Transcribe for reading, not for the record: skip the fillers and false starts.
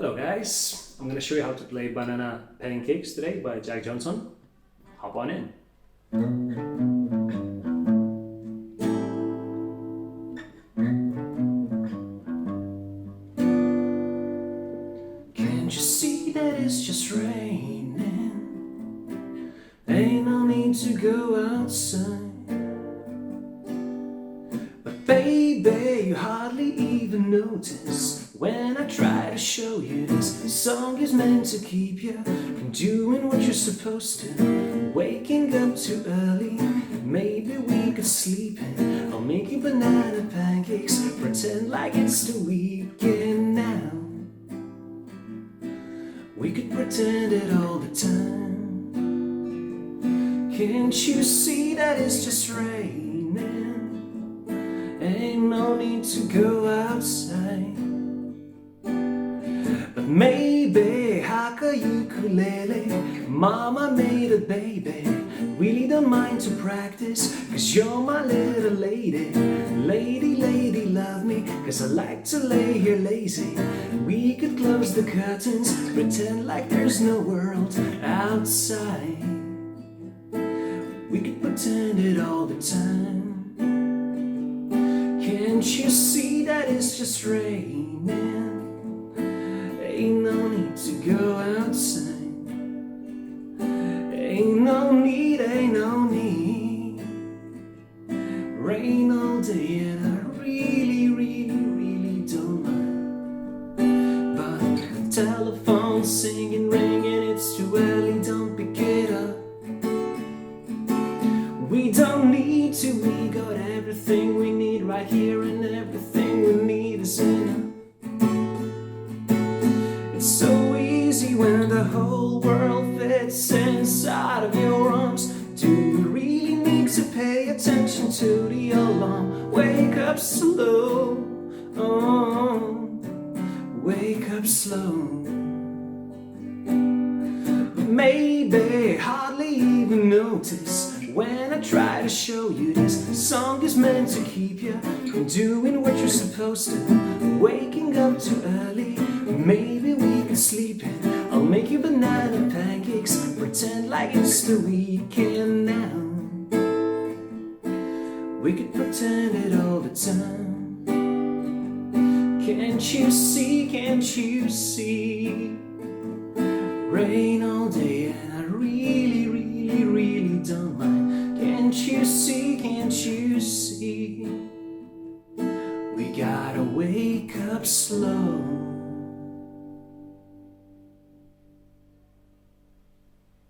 Hello guys, I'm going to show you how to play Banana Pancakes today by Jack Johnson. Hop on in. Can't you see that it's just raining? Ain't no need to go outside. But baby, you hardly even notice when I try to show you this song is meant to keep you from doing what you're supposed to. Waking up too early, maybe we could sleep in. I'll make you banana pancakes, pretend like it's the weekend now. We could pretend it all the time. Can't you see that it's just raining? Ain't no need to go outside. But maybe hack a ukulele, mama made a baby. Really don't mind to practice, cause you're my little lady. Lady, lady, love me, cause I like to lay here lazy. We could close the curtains, pretend like there's no world outside. We could pretend it all the time. Can't you see that it's just raining? Ain't no need to go outside. Ain't no need, ain't no need. Rain all day and I really, really, really don't mind. But the telephone's singing, ringing, it's too early, don't pick it up. We don't need to, we got everything we need right here, and everything we need is enough. It's so easy when the whole world fits inside of your arms. Do you really need to pay attention to the alarm? Wake up slow, oh, wake up slow. Maybe hardly even notice when I try to show you this song is meant to keep you from doing what you're supposed to. Waking up too early, maybe we can sleep in. I'll make you banana pancakes, pretend like it's the weekend now. We could pretend it all the time. Can't you see, can't you see? Rain all day and I really, really, really don't mind. Can't you see, can't you see? We gotta wake up slow.